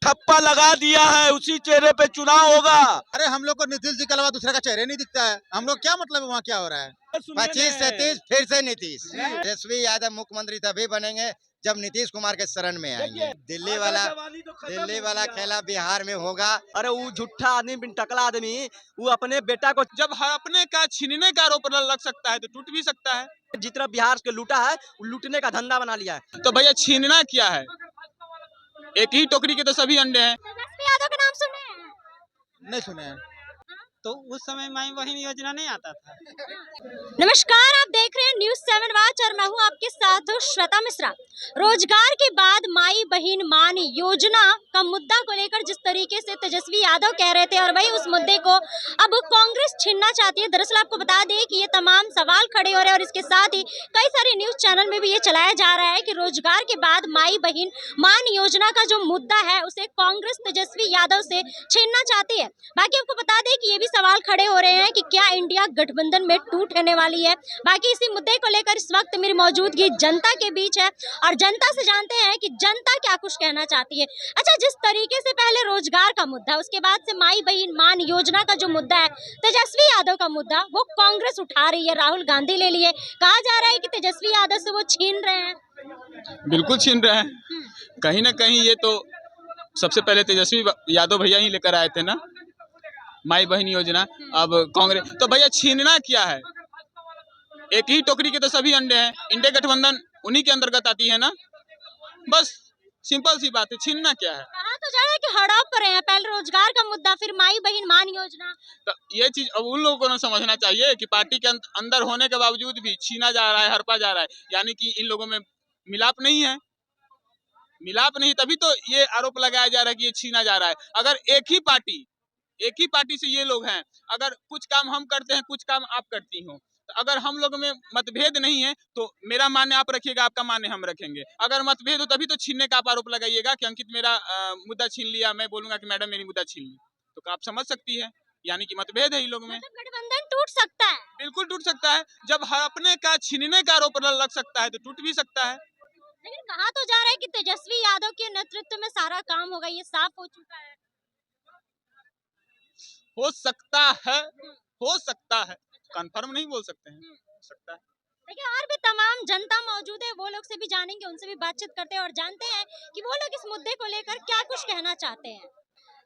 ठप्पा लगा दिया है, उसी चेहरे पे चुनाव होगा। अरे हम लोग को नीतीश जी के अलावा दूसरे का चेहरे नहीं दिखता है, हम लोग क्या मतलब है वहाँ क्या हो रहा है। 25-37 फिर से नीतीश। तेजस्वी यादव मुख्यमंत्री तभी बनेंगे जब नीतीश कुमार के शरण में आएंगे। दिल्ली वाला खेला बिहार में होगा। अरे वो झूठा आदमी बिन टकला आदमी वो अपने बेटा को जब अपने का छीनने का आरोप लग सकता है तो टूट भी सकता है। जितना बिहार के लूटा है लूटने का धंधा बना लिया है। तो भैया छीनना क्या है, एक ही टोकरी के तो सभी अंडे हैं। तेजस्वी यादव का नाम सुने हैं? नहीं सुने हैं। तो उस समय माई बहन योजना नहीं आता था। नमस्कार, आप देख रहे हैं न्यूज़ 7 वॉच और मैं हूं आपके साथ श्वेता मिश्रा। रोजगार के बाद माई बहन मान योजना का मुद्दा को लेकर जिस तरीके से तेजस्वी यादव कह रहे थे और वही उस मुद्दे को अब कांग्रेस छीनना चाहती है। दरअसल आपको बता दें कि ये तमाम सवाल खड़े हो रहे हैं और इसके साथ ही कई सारे न्यूज चैनल में भी ये चलाया जा रहा है कि रोजगार के बाद माई बहन मान योजना का जो मुद्दा है उसे कांग्रेस तेजस्वी यादव से छीनना चाहती है। बाकी आपको बता दें कि ये भी सवाल खड़े हो रहे हैं कि क्या इंडिया गठबंधन में टूट होने वाली है। बाकी इसी मुद्दे को लेकर इस वक्त मेरी मौजूदगी जनता के बीच है और जनता से जानते हैं कि जनता क्या कुछ कहना चाहती है। अच्छा, जिस तरीके से पहले रोजगार का मुद्दा, उसके बाद से माई बहन मान योजना का जो मुद्दा है, तेजस्वी यादव का मुद्दा, वो कांग्रेस उठा रही है, राहुल गांधी ले लिए। कहा जा रहा है कि तेजस्वी यादव से वो छीन रहे हैं। बिल्कुल छीन रहे हैं, कहीं ना कहीं ये तो सबसे पहले तेजस्वी यादव भैया ही लेकर आए थे ना माई बहन योजना। अब कांग्रेस तो भैया छीनना क्या है, एक ही टोकरी के तो सभी अंडे हैं। इंडिया गठबंधन उन्हीं के अंतर्गत आती है ना, बस सिंपल सी बात है। छीनना क्या है, कहा तो जा रहा है कि हड़प रहे हैं, पहले रोजगार का मुद्दा फिर माई बहन मान योजना। तो ये चीज अब उन लोगों को ना समझना चाहिए कि पार्टी के अंदर होने के बावजूद भी छीना जा रहा है, हड़पा जा रहा है। यानी कि इन लोगों में मिलाप नहीं है, मिलाप नहीं, तभी तो ये आरोप लगाया जा रहा है कि ये छीना जा रहा है। अगर एक ही पार्टी से ये लोग हैं, अगर कुछ काम हम करते हैं, कुछ काम आप करती हो, तो अगर हम लोग में मतभेद नहीं है तो मेरा मान्य आप रखिएगा, आपका मान्य हम रखेंगे। अगर मतभेद हो तभी तो छीनने का आप आरोप लगाइएगा कि अंकित मेरा मुद्दा छीन लिया, मैं बोलूंगा कि मैडम मेरी मुद्दा छीन ली, तो आप समझ सकती है यानी कि मतभेद है इन लोग में। मतलब गठबंधन टूट सकता है। बिल्कुल टूट सकता है, जब अपने का छीनने का आरोप लग सकता है तो टूट भी सकता है। लेकिन कहा तो जा रहा है कि तेजस्वी यादव के नेतृत्व में सारा काम होगा, ये साफ हो चुका है। हो सकता है, कंफर्म नहीं बोल सकते हैं, हो सकता है। देखिए, और भी तमाम जनता मौजूद है, वो लोग से भी जानेंगे, उनसे भी बातचीत करते हैं और जानते हैं कि वो लोग इस मुद्दे को लेकर क्या कुछ कहना चाहते हैं।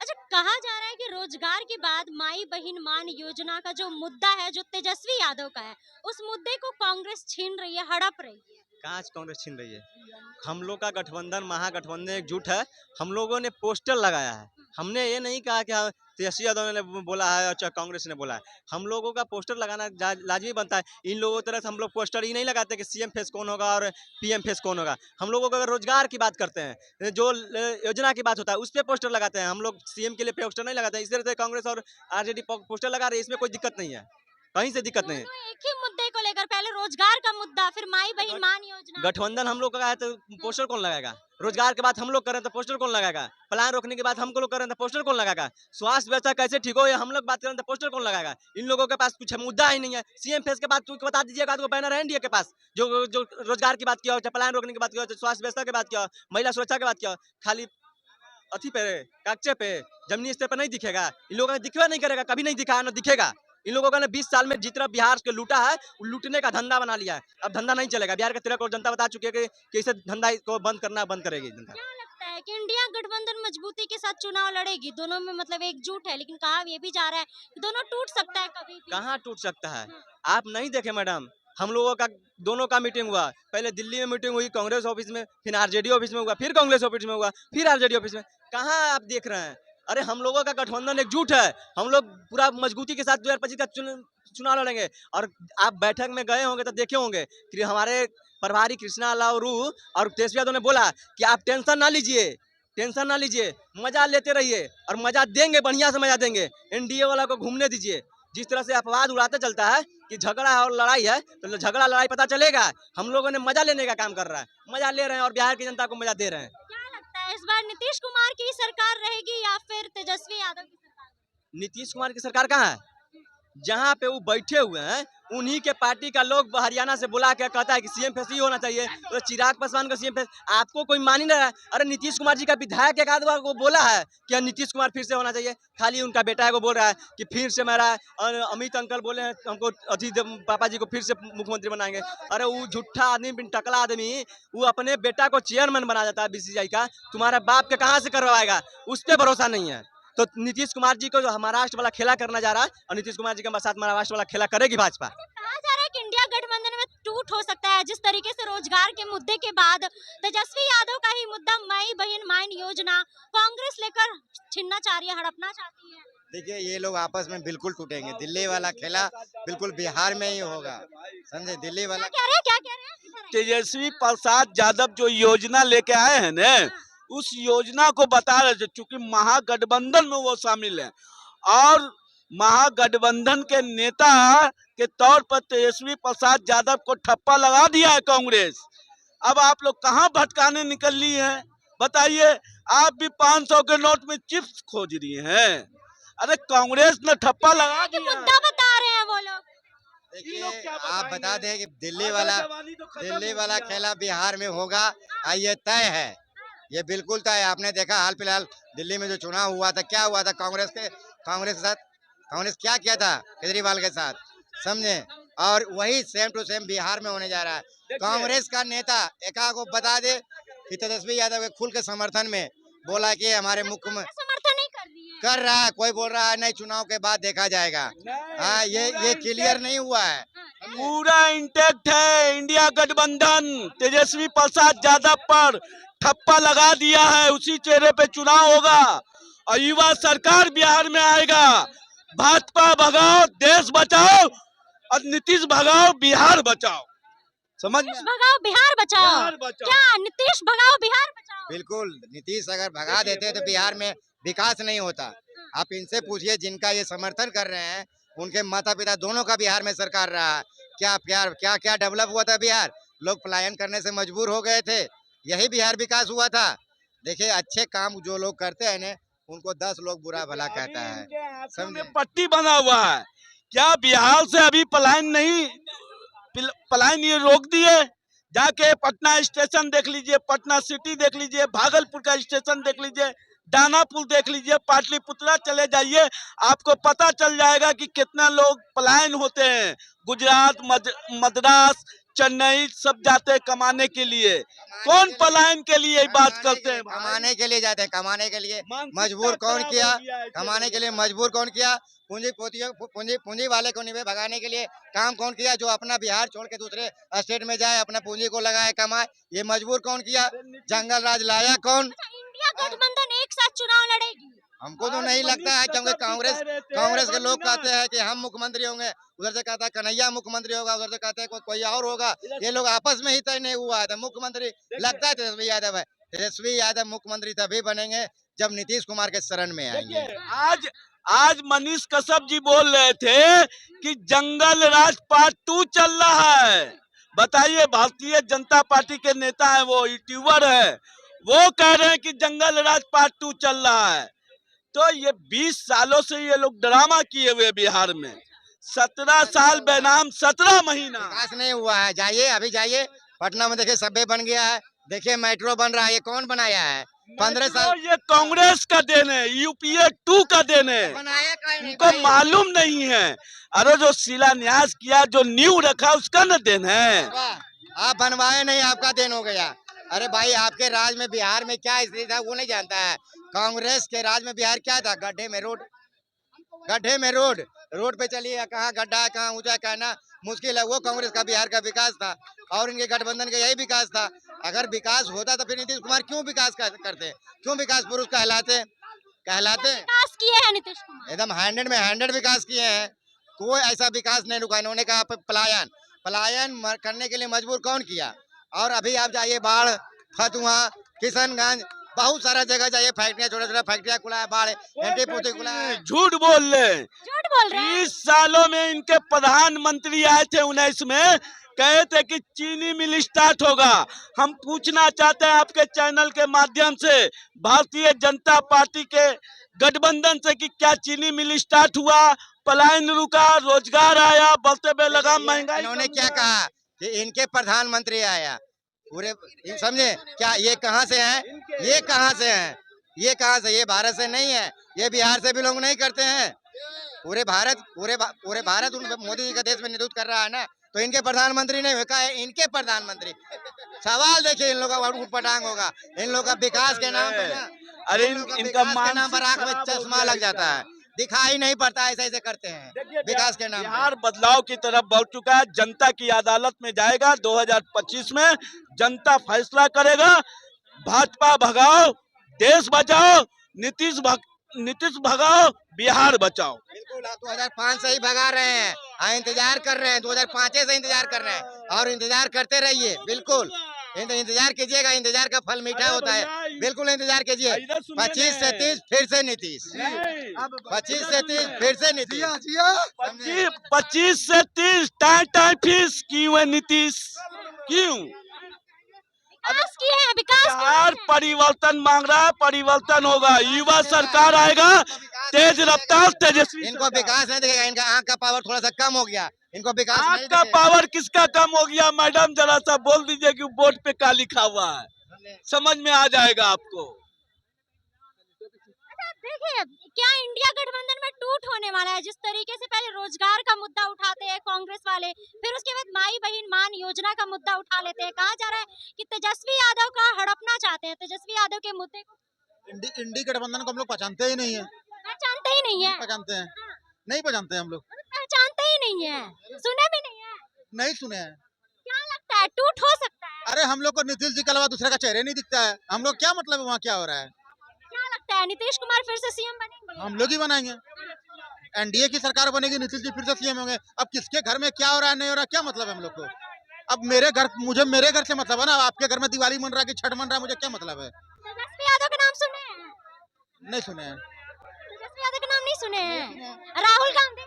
अच्छा, कहा जा रहा है कि रोजगार के बाद माई बहन मान योजना का जो मुद्दा है, जो तेजस्वी यादव का है, उस मुद्दे को कांग्रेस छीन रही है, हड़प रही है। कहाँ कांग्रेस छीन रही है? हम लोग का गठबंधन महागठबंधन एकजुट है। हम लोगों ने पोस्टर लगाया है, हमने ये नहीं कहा कि तेजस्वी यादव ने बोला है और चाहे कांग्रेस ने बोला है। हम लोगों का पोस्टर लगाना लाजमी बनता है। इन लोगों की तरह से हम लोग पोस्टर ही नहीं लगाते कि सीएम फेस कौन होगा और पीएम फेस कौन होगा। हम लोगों को अगर रोजगार की बात करते हैं, जो योजना की बात होता है, उस पर पोस्टर लगाते हैं। हम लोग सीएम के लिए पोस्टर नहीं लगाते हैं। इस तरह से कांग्रेस और आरजेडी पोस्टर लगा रहे हैं, इसमें कोई दिक्कत नहीं है, कहीं से दिक्कत नहीं है। दोनों एक ही मुद्दे को लेकर, पहले रोजगार का मुद्दा, फिर माई बहन मान योजना। गठबंधन हम लोग का है तो पोस्टर कौन लगाएगा? रोजगार के बाद हम लोग करें तो पोस्टर कौन लगाएगा? पलायन रोकने के बाद हम लोग करें तो पोस्टर कौन लगाएगा? स्वास्थ्य व्यवस्था कैसे ठीक हो, ये हम लोग बात करें तो पोस्टर कौन लगाएगा? इन लोगों के पास कुछ मुद्दा ही नहीं है। सीएम फेस के बाद बता दीजिएगा तो बैनर है इंडिया के पास, जो रोजगार की बात किया हो, चाहे पलायन रोकने की बात किया हो, स्वास्थ्य व्यवस्था की बात किया हो, महिला सुरक्षा की बात किया हो, खाली अथी पे कागजे पे जमीनी स्तर पर नहीं दिखेगा। इन लोगों ने दिखवा नहीं करेगा, कभी नहीं दिखा, ना दिखेगा। इन लोगों ने 20 साल में जितना बिहार के लूटा है वो लूटने का धंधा बना लिया है। अब धंधा नहीं चलेगा। बिहार के 13 करोड़ जनता बता चुकी है कि इसे धंधा को बंद करना बंद करेगी जनता। क्या लगता है कि इंडिया गठबंधन मजबूती के साथ चुनाव लड़ेगी? दोनों में मतलब एकजुट है, लेकिन कहा ये भी जा रहा है कि दोनों टूट सकता है कभी भी। कहाँ टूट सकता है? आप नहीं देखे मैडम, हम लोगों का दोनों का मीटिंग हुआ। पहले दिल्ली में मीटिंग हुई कांग्रेस ऑफिस में, फिर आरजेडी ऑफिस में हुआ, फिर कांग्रेस ऑफिस में हुआ, फिर आरजेडी ऑफिस में। कहाँ आप देख रहे हैं? अरे हम लोगों का गठबंधन एकजुट है। हम लोग पूरा मजबूती के साथ 2025 का चुनाव लड़ेंगे। और आप बैठक में गए होंगे तो देखे होंगे कि हमारे प्रभारी कृष्णा लावरू और तेजस्वी यादव ने बोला कि आप टेंशन ना लीजिए, मजा लेते रहिए और मजा देंगे, बढ़िया से मजा देंगे। एनडीए वाला को घूमने दीजिए। जिस तरह से अपवाद उड़ाते चलता है कि झगड़ा और लड़ाई है, तो झगड़ा लड़ाई पता चलेगा। हम लोगों ने मजा लेने का काम कर रहा है, मजा ले रहे हैं और बिहार की जनता को मजा दे रहे हैं। क्या लगता है, इस बार नीतीश कुमार की सरकार रहेगी या फिर तेजस्वी यादव की सरकार? नीतीश कुमार की सरकार कहाँ है? जहाँ पे वो बैठे हुए हैं उन्हीं के पार्टी का लोग हरियाणा से बुला के कहता है कि सीएम फेस ही होना चाहिए, तो चिराग पासवान का सीएम फेस आपको कोई मान ही नहीं रहा है। अरे नीतीश कुमार जी का विधायक एक आध बार को बोला है कि नीतीश कुमार फिर से होना चाहिए, खाली उनका बेटा है को बोल रहा है कि फिर से मेरा अमित अंकल बोले हैं हमको पापा जी को फिर से मुख्यमंत्री बनाएंगे। अरे वो झूठा आदमी बिन टकला आदमी वो अपने बेटा को चेयरमैन बना देता है बीसीसीआई का, तुम्हारा बाप के कहाँ से करवाएगा, उस पर भरोसा नहीं है। तो नीतीश कुमार जी को जो महाराष्ट्र वाला खेला करना जा रहा है और नीतीश कुमार जी के साथ महाराष्ट्र वाला खेला करेगी भाजपा। कहा जा रहा है कि इंडिया गठबंधन में टूट हो सकता है, जिस तरीके से रोजगार के मुद्दे के बाद तेजस्वी यादव का ही मुद्दा माई बहन माइन योजना कांग्रेस लेकर छीनना चाह रही है, हड़पना चाहती है। देखिए ये लोग आपस में बिल्कुल टूटेंगे, दिल्ली वाला खेला बिल्कुल बिहार में ही होगा, समझे। दिल्ली वाला क्या कह रहे हैं? तेजस्वी प्रसाद यादव जो योजना लेके आए हैं ना, उस योजना को बता रहे थे, चूंकि महागठबंधन में वो शामिल है और महागठबंधन के नेता के तौर पर तेजस्वी प्रसाद यादव को ठप्पा लगा दिया है कांग्रेस। अब आप लोग कहाँ भटकाने निकल ली हैं बताइए। आप भी 500 के नोट में चिप्स खोज रही हैं। अरे कांग्रेस ने ठप्पा लगा दिया, मुद्दा बता रहे हैं वो लोग। देखिए आप बता दें कि दिल्ली वाला खेला बिहार में होगा, ये तय है, ये बिल्कुल तय है। आपने देखा हाल फिलहाल दिल्ली में जो चुनाव हुआ था, क्या हुआ था कांग्रेस के साथ, कांग्रेस क्या किया था केजरीवाल के साथ, समझे। और वही सेम टू सेम बिहार में होने जा रहा है। कांग्रेस का नेता एका को बता दे कि तेजस्वी यादव के खुल के समर्थन में बोला कि हमारे मुख्यमंत्री समर्थन नहीं कर रही है, कर रहा है, कोई बोल रहा है नहीं चुनाव के बाद देखा जाएगा। हाँ ये क्लियर नहीं हुआ है, पूरा इंटैक्ट है। इंडिया गठबंधन तेजस्वी प्रसाद यादव पर ठप्पा लगा दिया है, उसी चेहरे पे चुनाव होगा और युवा सरकार बिहार में आएगा। भाजपा भगाओ देश बचाओ और नीतीश भगाओ बिहार बचाओ, समझ में? भगाओ बिहार बचाओ, क्या नीतीश भगाओ बिहार बचाओ? बिल्कुल। नीतीश अगर भगा देते तो बिहार में विकास नहीं होता। आप इनसे पूछिए जिनका ये समर्थन कर रहे हैं, उनके माता पिता दोनों का बिहार में सरकार रहा है, क्या डेवलप हुआ था बिहार। लोग पलायन करने से मजबूर हो गए थे, यही बिहार विकास हुआ था। देखिए अच्छे काम जो लोग करते हैं ना, उनको 10 लोग बुरा भला कहता है, समझे। पट्टी बना हुआ है, क्या बिहार से अभी पलायन ये रोक दिए? जाके पटना स्टेशन देख लीजिए, पटना सिटी देख लीजिए, भागलपुर का स्टेशन देख लीजिए, दानापुर देख लीजिए, पाटलिपुत्रा चले जाइए, आपको पता चल जाएगा कि कितना लोग पलायन होते हैं। गुजरात, मद्रास, चेन्नई सब जाते हैं कमाने के लिए। कौन पलायन के लिए बात करते हैं? कमाने के लिए जाते हैं, कमाने के लिए मजबूर कौन किया, कमाने के लिए मजबूर कौन किया? पूंजी वाले को नहीं भगाने के लिए काम कौन किया? जो अपना बिहार छोड़ के दूसरे स्टेट में जाए, अपना पूंजी को लगाए, कमाए, ये मजबूर कौन किया? जंगल राज लाया कौन? इंडिया गठबंधन एक साथ चुनाव लड़ेगी? हमको तो नहीं लगता है, क्योंकि कांग्रेस के लोग कहते हैं कि हम मुख्यमंत्री होंगे, उधर से कहता है कन्हैया मुख्यमंत्री होगा, उधर से कहते हैं कोई और होगा। ये लोग आपस में ही तय नहीं हुआ है। तो मुख्यमंत्री लगता है तेजस्वी यादव है। तेजस्वी यादव मुख्यमंत्री तभी बनेंगे जब नीतीश कुमार के शरण में आएंगे। आज मनीष कश्यप जी बोल रहे थे कि जंगल राज पार्ट 2 चल रहा है। बताइए, भारतीय जनता पार्टी के नेता है, वो यूट्यूबर है, वो कह रहे हैं कि जंगल राज पार्ट 2 चल रहा है। तो ये 20 सालों से ये लोग ड्रामा किए हुए बिहार में, 17 साल बेनाम 17 महीना विकास नहीं हुआ है। जाइए, अभी जाइए पटना में, देखिए सबवे बन गया है, देखिए मेट्रो बन रहा है। ये कौन बनाया है? 15 साल ये कांग्रेस का देन है, यूपीए 2 का देन है, उनको मालूम नहीं है। अरे जो शिलान्यास किया, जो नींव रखा, उसका न देन है। आप बनवाए नहीं, आपका देन हो गया। अरे भाई, आपके राज में बिहार में क्या स्थिति था वो नहीं जानता है। कांग्रेस के राज में बिहार क्या था? गड्ढे में रोड पे चलिए, कहाँ गड्ढा है, कहाँ ऊंचा, कहना मुश्किल है। वो कांग्रेस का बिहार का विकास था और इनके गठबंधन का यही विकास था। अगर विकास होता तो फिर नीतीश कुमार क्यों विकास करते, क्यों विकास पुरुष कहलाते? विकास किए हैं नीतीश कुमार, एकदम 100 में 100 विकास किए हैं। कोई ऐसा विकास नहीं रुका। इन्होंने कहा पलायन करने के लिए मजबूर कौन किया? और अभी आप जाइए बाढ़, फतुहा, किशनगंज, बहुत सारा जगह जाइए, फैक्ट्रियाँ, छोटा फैक्ट्रियाँ खुला है, बाढ़, एंटीपोती खुला है। झूठ बोल रहे हैं। 20 सालों में इनके प्रधानमंत्री आए थे 19 में, कहे थे कि चीनी मिल स्टार्ट होगा। हम पूछना चाहते हैं आपके चैनल के माध्यम से भारतीय जनता पार्टी के गठबंधन से कि क्या चीनी मिल स्टार्ट हुआ, पलायन रुका, रोजगार आया, बढ़ते बेलगाम महंगाई इन्होंने कम क्या हुआ? कहा कि इनके प्रधानमंत्री आया पूरे, समझे क्या? ये कहाँ से हैं? ये कहाँ से हैं? ये कहाँ से? ये भारत से नहीं है, ये बिहार से बिलोंग नहीं करते हैं। पूरे भारत उन मोदी जी का देश में नेतृत्व कर रहा है ना, तो इनके प्रधानमंत्री नहीं हुए, कहा है इनके प्रधानमंत्री। सवाल देखिए इन लोगों का उठपटांग होगा, इन लोगों का विकास के नाम पे ना, अरे इन लोगों का इनका विकास के नाम पर आंख में मानसिक खराब चश्मा हो लग गया जाता है, दिखाई नहीं पड़ता, ऐसे ऐसे करते हैं विकास के नाम पे। बिहार बदलाव की तरफ बढ़ चुका है, जनता की अदालत में जाएगा 2025 में, जनता फैसला करेगा। भाजपा भगाओ, देश बचाओ, नीतीश भगाओ, बिहार बचाओ। बिल्कुल, आप 2005 से ही भगा रहे हैं, इंतजार कर रहे हैं, 2005 से इंतजार कर रहे हैं और इंतजार करते रहिए। बिल्कुल इंतजार कीजिएगा, इंतजार का फल मीठा अरे होता है, भैया, बिल्कुल इंतजार कीजिए। इधर सुनिए 25 से ने। 30 फिर से नीतीश, नहीं, 25 से 30 फिर से नीतीश। 25 से 30 टाइम फिश क्यों है नीतीश? क्यों? विकास किए हैं, विकास किए बिहार हैं। परिवर्तन मांग रहा है, परिवर्तन होगा, युवा सरकार आएगा, तेज रफ्तार तेजस्वी इनको सरकार। विकास नहीं दिखेगा, इनका आंख का पावर थोड़ा सा कम हो गया, इनको विकास आग नहीं का दिखेगा। पावर किसका कम हो गया मैडम? जरा सा बोल दीजिए कि बोर्ड पे क्या लिखा हुआ है, समझ में आ जाएगा आपको। अच्छा देखिए, क्या इंडिया गठबंधन में टूट होने वाला है? जिस तरीके से पहले रोजगार का मुद्दा उठाते हैं कांग्रेस वाले, फिर उसके बाद माई बहन मान योजना का मुद्दा उठा लेते हैं। कहा जा रहा है कि तेजस्वी यादव का हड़पना चाहते हैं, तेजस्वी यादव के मुद्दे को इंडी गठबंधन को हम लोग पहचानते ही नहीं है, पहचानते ही नहीं है। पहचानते हैं, हाँ, नहीं पहचानते हैं हम लोग, पहचानते ही नहीं है, सुने भी नहीं है। नहीं सुने हैं। क्या लगता है टूट हो सकता है? अरे हम लोग को नीतीश जी के अलावा दूसरे का चेहरे नहीं दिखता है, हम लोग क्या मतलब है वहाँ क्या हो रहा है? क्या लगता है नीतीश कुमार फिर से सीएम बनेंगे? हम लोग ही बनाएंगे, एनडीए की सरकार बनेगी, नीतीश जी फिर से सीएम होंगे। अब किसके घर में क्या हो रहा है नहीं हो रहा क्या मतलब है हम लोग को? अब मेरे घर से मतलब है ना, आपके घर में दिवाली मन रहा है कि छठ मन रहा है, मुझे क्या मतलब है? तेजस्वी यादव का नाम सुने हैं? नहीं सुने हैं, तेजस्वी यादव का नाम नहीं सुने हैं? राहुल गांधी,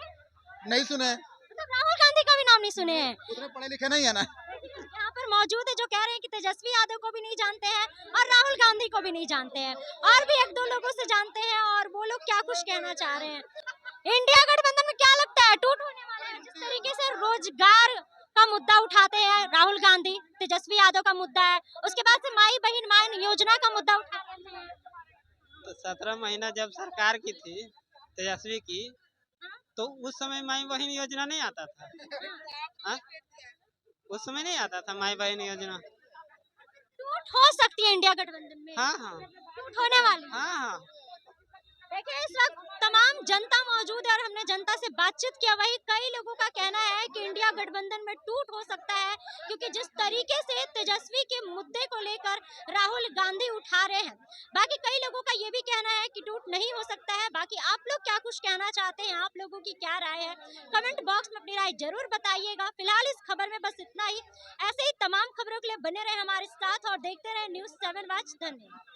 नहीं सुने हैं, मतलब राहुल गांधी का भी नाम नहीं सुने हैं? उतने पढ़े लिखे नहीं है ना। यहाँ पर मौजूद है जो कह रहे हैं कि तेजस्वी यादव को भी नहीं जानते हैं और राहुल गांधी को भी नहीं जानते हैं, और भी एक दो लोगों से जानते हैं, और वो लोग क्या कुछ कहना चाह रहे हैं। इंडिया गठबंधन में क्या लगता है टूट होने वाला है? जिस तरीके से रोजगार का मुद्दा उठाते हैं राहुल गांधी, तेजस्वी यादव का मुद्दा है, उसके बाद से माई बहन मान योजना का मुद्दा उठा लेते हैं। तो 17 महीना जब सरकार की थी तेजस्वी की, तो उस समय माई बहन योजना नहीं आता था। हाँ? उस समय नहीं आता था माई बहन योजना। टूट हो सकती है इंडिया गठबंधन में, हाँ हाँ टूट होने वाली है। हाँ हाँ। देखिए इस वक्त तमाम जनता मौजूद है और हमने जनता से बातचीत किया, वही कई लोगों का कहना है कि इंडिया गठबंधन में टूट हो सकता है, क्योंकि जिस तरीके से तेजस्वी के मुद्दे को लेकर राहुल गांधी उठा रहे हैं। बाकी कई लोगों का ये भी कहना है कि टूट नहीं हो सकता है। बाकी आप लोग क्या कुछ कहना चाहते हैं, आप लोगों की क्या राय है, कमेंट बॉक्स में अपनी राय जरूर बताइएगा। फिलहाल इस खबर में बस इतना ही। ऐसे ही तमाम खबरों के लिए बने रहे हमारे साथ और देखते रहे News 7 Watch। धन्यवाद।